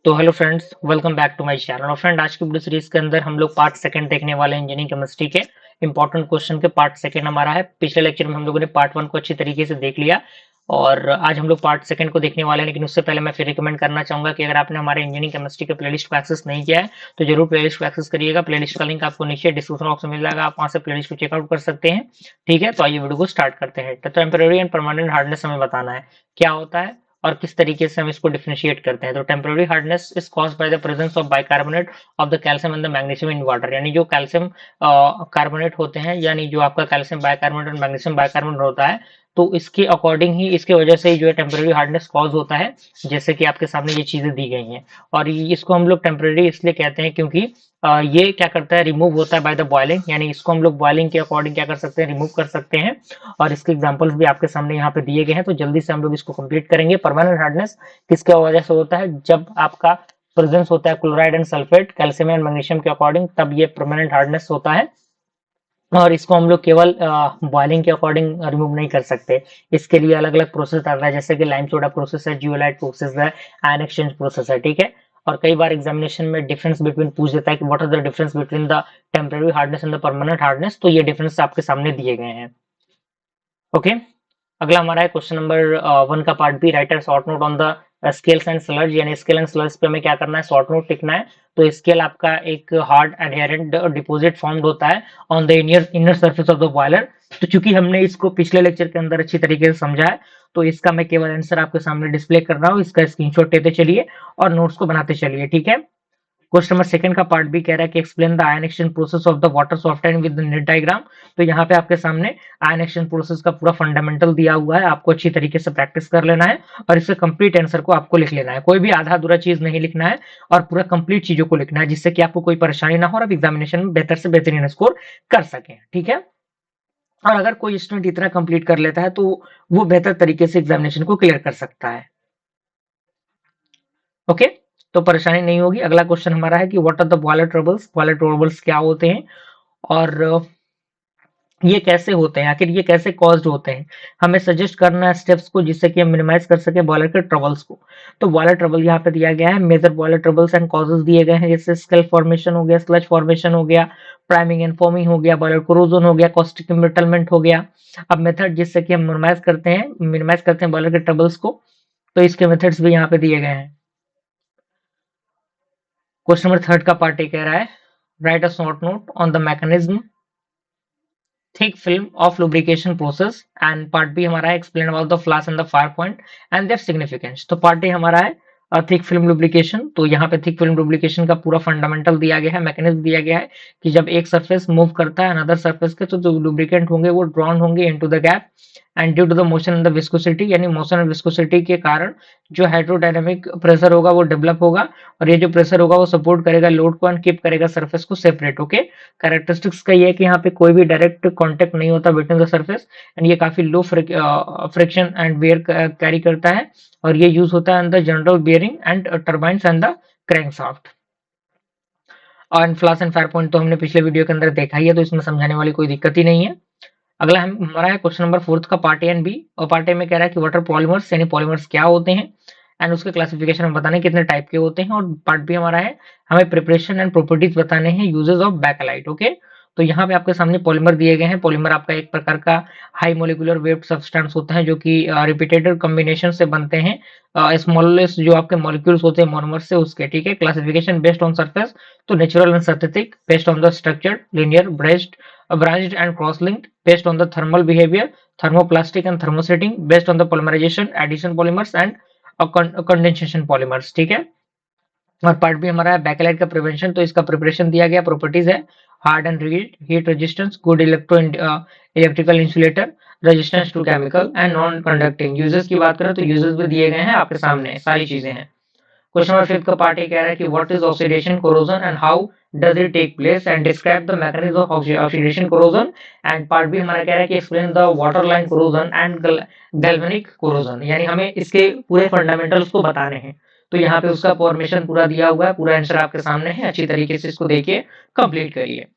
तो hello friends, welcome back to my channel. और friend, आज की वीडियो सीरीज के अंदर हम लोग पार्ट सेकंड देखने वाले हैं इंजीनियरिंग केमिस्ट्री के इंपॉर्टेंट क्वेश्चन के। पार्ट सेकंड हमारा है। पिछले लेक्चर में हम लोगों ने पार्ट वन को अच्छी तरीके से देख लिया और आज हम लोग पार्ट सेकंड को देखने वाले हैं। लेकिन उससे पहले मैं फिर रिकमेंड करना चाहूंगा कि अगर आपने हमारे इंजीनियरिंग केमिस्ट्री के प्लेलिस्ट को एक्सेस नहीं किया है तो जरूर प्लेलिस्ट को एक्सेस करिएगा। प्लेलिस्ट का लिंक आपको नीचे डिस्क्रिप्शन बॉक्स में मिल जाएगा, आप वहां से प्लेलिस्ट को चेकआउट कर सकते हैं। ठीक है, तो आइए वीडियो को स्टार्ट करते हैं। तो टेम्परेरी एंड परमानेंट हार्डनेस हमें बताना है क्या होता है और किस तरीके से हम इसको डिफरेंशिएट करते हैं। तो temporary hardness is caused by the presence of bicarbonate of the calcium and the magnesium in water. यानी जो कैल्शियम कार्बोनेट होते हैं, यानी जो आपका कैल्शियम बाइकार्बोनेट और मैग्नीशियम बाइकार्बोनेट होता है, तो इसके अकॉर्डिंग ही, इसके वजह से ही जो है टेम्परेरी हार्डनेस कॉज होता है। जैसे कि आपके सामने ये चीजें दी गई हैं और इसको हम लोग टेम्परेरी इसलिए कहते हैं क्योंकि ये क्या करता है, रिमूव होता है बाय द बॉइलिंग। यानी इसको हम लोग बॉइलिंग के अकॉर्डिंग क्या कर सकते हैं, रिमूव कर सकते हैं। और इसके एग्जांपल्स भी आपके सामने यहाँ पे दिए गए हैं, तो जल्दी से हम लोग इसको कंप्लीट करेंगे। परमानेंट हार्डनेस किसके वजह से होता है, जब आपका प्रेजेंस होता है chloride and sulphate calcium and magnesium के अकॉर्डिंग, तब ये परमानेंट हार्डनेस होता है। और इसको हम लोग केवल बॉइलिंग के अकॉर्डिंग रिमूव नहीं कर सकते। इसके लिए अलग अलग प्रोसेस आता है, जैसे कि लाइम सोडा प्रोसेस है, जियोलाइट प्रोसेस है, आयन एक्सचेंज प्रोसेस है। ठीक है, और कई बार एग्जामिनेशन में डिफरेंस बिटवीन पूछ देता है कि what are the difference between the temporary hardness and the permanent hardness. तो ये डिफरेंस आपके सामने दिए गए हैं। ओके, अगला हमारा है क्वेश्चन नंबर वन का part B. Write a short note on the scales and slurs. यानी स्केल एंड स्लर्ज पे हमें क्या करना है, शॉर्ट नोट लिखना है। तो स्केल आपका एक हार्ड एडहेरेंट डिपॉजिट फॉर्म्ड होता है on the inner surface of the boiler. तो चूंकि हमने इसको पिछले लेक्चर के अंदर अच्छी तरीके से समझा है, तो इसका मैं केवल आंसर आपके सामने डिस्प्ले कर रहा हूँ। इसका स्क्रीनशॉट लेते चलिए और नोट्स को बनाते चलिए। ठीक है, क्वेश्चन नंबर सेकंड का पार्ट भी कह रहा है कि explain the ion exchange process of the water software with the net diagram. तो यहाँ पे आपके सामने आयन एक्सचेंज प्रोसेस का पूरा फंडामेंटल दिया हुआ है, आपको अच्छी तरीके से प्रैक्टिस कर लेना है और इसके कंप्लीट आंसर को आपको लिख लेना है। कोई भी आधा अधूरा चीज नहीं लिखना है और पूरा कंप्लीट चीजों को लिखना है, जिससे कि आपको कोई परेशानी ना हो और आप एग्जामिनेशन में बेहतर से बेहतरीन स्कोर कर सकें। ठीक है, और अगर कोई स्टूडेंट इतना कंप्लीट कर लेता है तो वो बेहतर तरीके से एग्जामिनेशन को क्लियर कर सकता है। ओके, तो परेशानी नहीं होगी। अगला क्वेश्चन हमारा है कि what are the boiler troubles. Boiler troubles क्या होते हैं और ये कैसे होते हैं, आखिर ये कैसे कॉज्ड होते हैं। हमें सजेस्ट करना है स्टेप्स को, जिससे कि हम मिनिमाइज कर सके बॉयलर के ट्रबल्स को। तो बॉयलर ट्रबल यहाँ पे दिया गया है, major boiler troubles and causes दिए गए हैं, जैसे स्केल फॉर्मेशन हो गया, स्लज फॉर्मेशन हो गया, प्राइमिंग एंड फॉर्मिंग हो गया, बॉयलर कोरोजन हो गया, कॉस्टिक एम्ब्रिटलमेंट हो गया। अब मेथड जिससे कि हम मिनिमाइज करते हैं बॉयलर के ट्रबल्स को, तो इसके मेथड्स भी यहाँ पे दिए गए हैं। क्वेश्चन नंबर थर्ड का पार्ट ये कह रहा है, write a short note on the mechanism thick film of lubrication process. And part B हमारा है, explain about the flash and the fire point and their significance. तो पार्ट ए हमारा है थिक फिल्म लुब्रिकेशन। तो यहाँ पे thick film lubrication का पूरा फंडामेंटल दिया गया है, मैकेनिज्म दिया गया है कि जब एक सरफेस मूव करता है अनदर सरफेस के, तो जो लुब्रिकेंट होंगे वो ड्रॉन होंगे into the gap and due to the motion and the viscosity. यानी मोशन और विस्कोसिटी के कारण जो हाइड्रोडायनामिक प्रेशर होगा वो डेवलप होगा और ये जो प्रेशर होगा वो सपोर्ट करेगा लोड को एंड कीप करेगा सरफेस को सेपरेट। ओके, कैरेक्टरिस्टिक्स का ये है कि यहाँ पे कोई भी डायरेक्ट कांटेक्ट नहीं होता बिटवीन द सरफेस एंड ये काफी low friction and wear carry करता है और ये यूज होता है in the general bearing and turbines and the crankshaft. और फ्लैश एंड फायर पॉइंट तो हमने पिछले वीडियो के अंदर देखा ही है, तो इसमें समझाने वाली कोई दिक्कत ही नहीं है। अगला हमारा है क्वेश्चन नंबर फोर्थ का पार्ट ए एंड बी। और पार्ट ए में कह रहा है कि वाटर पॉलीमर्स, यानी पॉलीमर्स क्या होते हैं एंड उसके क्लासिफिकेशन हम बताने कितने टाइप के होते हैं। और पार्ट बी हमारा है, हमें प्रिपरेशन एंड प्रॉपर्टीज बताने हैं यूजेस ऑफ बैकलाइट। ओके, तो यहाँ पे आपके सामने पॉलीमर दिए गए हैं। पॉलीमर आपका एक प्रकार का हाई मोलिकुलर वेट सब्सटेंस होता है, जो कि रिपीटेड कॉम्बिनेशन से बनते हैं स्मॉलेस्ट जो आपके मॉलिक्यूल्स होते हैं मोनोमर से उसके। ठीक है, क्लासिफिकेशन बेस्ड ऑन सरफेस, तो natural and synthetic, based on the structure linear, branched and cross-linked, based on the thermal behavior, thermoplastic and thermosetting, based on the polymerization, addition polymers and condensation polymers। ठीक है, और part भी हमारा है backlight का prevention. तो इसका preparation दिया गया, प्रॉपर्टीज है hard and rigid, heat resistance, good electrical insulator, resistance to chemical and non conducting. Uses की बात करें तो यूजेस भी दिए गए हैं आपके सामने, सारी चीजें हैं। क्वेश्चन नंबर फिफ्थ का पार्ट ये कह रहा है कि what is oxidation corrosion and how does it take place and describe the mechanism of oxidation corrosion. And part B हमारा कह रहा है कि explain the water line corrosion and galvanic corrosion. यानी हमें इसके पूरे फंडामेंटल्स को बताने हैं। तो यहाँ पे उसका फॉर्मेशन पूरा दिया हुआ है, पूरा आंसर आपके सामने है, अच्छी तरीके से इसको देखिए, कंप्लीट करिए।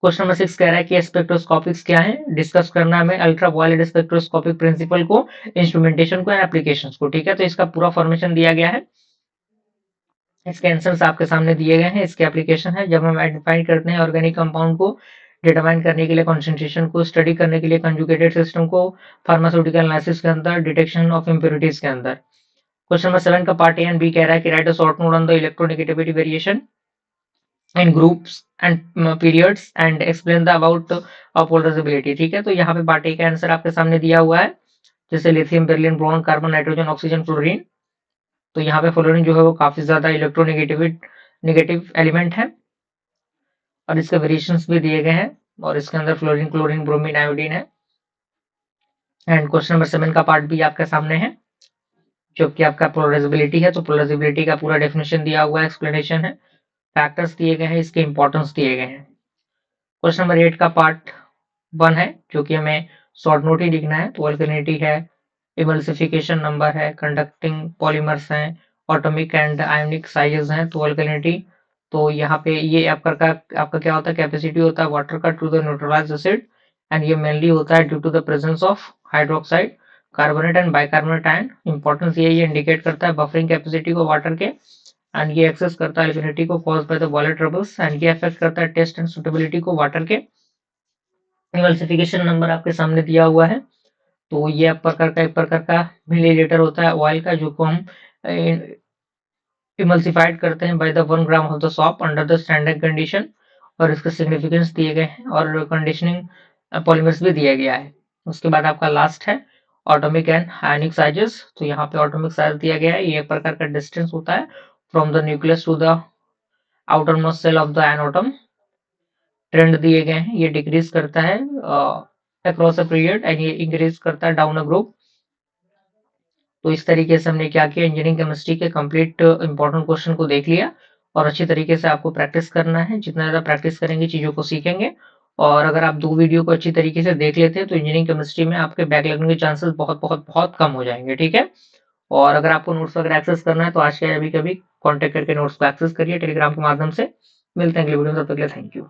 क्वेश्चन नंबर 6 कह रहा है कि स्पेक्ट्रोस्कोपिक्स क्या है, डिस्कस करना है हमें अल्ट्रा वायलेट स्पेक्ट्रोस्कोपिक प्रिंसिपल को, इंस्ट्रूमेंटेशन को, एप्लीकेशंस को। ठीक है, तो इसका पूरा फॉर्मेशन दिया गया है। इसके आंसर्स आपके सामने दिए गए हैं। इसके एप्लीकेशन है जब हम आइडेंटिफाई करते हैं ऑर्गेनिक कंपाउंड को डिटरमाइन करने के लिए, कॉन्सेंट्रेशन को स्टडी करने के लिए कंजुगेटेड सिस्टम को, फार्मास्यूटिकल एनालिसिस के अंदर, डिटेक्शन ऑफ इम्प्योरिटीज के अंदर। क्वेश्चन नंबर 7 का पार्ट ए एंड बी कह रहा है कि right a short note on the electronegativity variation in groups and periods and explain the about polarisability. ठीक है, तो यहाँ पे पार्ट ए का आंसर आपके सामने दिया हुआ है, जैसे lithium, beryllium, boron, carbon, nitrogen, oxygen, fluorine. तो यहाँ पे फ्लोरीन जो है वो काफी ज्यादा नेगेटिव एलिमेंट है और इसके वेरिएशंस भी दिए गए हैं और इसके अंदर फ्लोरीन, क्लोरीन, ब्रोमीन, आयोडीन है। एंड क्वेश्चन नंबर 7 का पार्ट भी आपके सामने है जो कि आपका पोलराइजेबिलिटी है। तो पोलराइजेबिलिटी का पूरा डेफिनेशन दिया हुआ है, एक्सप्लेनेशन है, फैक्टर्स दिए गए हैं, इसके इंपॉर्टेंस दिए गए हैं। क्वेश्चन नंबर 8 का पार्ट 1 है जो कि हमें शॉर्ट नोट ही लिखना है। तो अल्कलिनिटी है, इमल्सिफिकेशन नंबर है, कंडक्टिंग पॉलीमर्स हैं, एटॉमिक एंड आयोनिक साइजेस हैं। तो अल्कलिनिटी, तो यहाँ पे ये आपका क्या होता है, कैपेसिटी होता है वाटर का to the neutralize acid and ये मेनली होता है due to the presence of hydroxide, carbonate and bicarbonate ion. Importance ये इंडिकेट करता है बफरिंग कैपेसिटी को वाटर के एंड ये एक्सेस करता है अल्कलिनिटी को cause by the boiler troubles and ये अफेक्ट करता है टेस्ट एंड सुटेबिलिटी को वाटर के। इमल्सिफिकेशन नंबर आपके सामने दिया हुआ है। तो ये एक प्रकार का मिलीलीटर होता है ऑयल का जो को हम इमल्सिफाइड करते हैं by the 1 gram of the shop under the standard condition और इसके सिग्निफिकेंस दिए गए हैं और कंडीशनिंग पॉलीमर्स भी दिया गया है। उसके बाद आपका लास्ट है एटॉमिक एंड आयनिक साइजेस। तो यहाँ पे एटॉमिक साइज दिया गया है, ये एक प्रकार का डिस्टेंस होता है from the nucleus to the outermost shell of the atom. Trend दिए गए हैं, ये डिक्रीज करता है अक्रॉस अ पीरियड एंड ये इंक्रीज करता है डाउन अ ग्रुप। तो इस तरीके से हमने क्या किया, इंजीनियरिंग केमिस्ट्री के कंप्लीट इंपॉर्टेंट क्वेश्चन को देख लिया और अच्छी तरीके से आपको प्रैक्टिस करना है। जितना ज़्यादा प्रैक्टिस करेंगे चीज़ों को सीखेंगे और अगर आप 2 वीडियो को अच्छी तरीके से देख लेते हैं तो इंजीनियरिंग केमिस्ट्री में आपके बैक लगने के चांसेस बहुत बहुत बहुत कम हो जाएंगे। ठीक है, और अगर आपको नोट्स वगैरह एक्सेस करना है तो आज के अभी कभी कॉन्टैक्ट करके नोट्स को एक्सेस करिए टेलीग्राम के माध्यम से। मिलते हैं अगले वीडियो में, तब तक के लिए थैंक यू।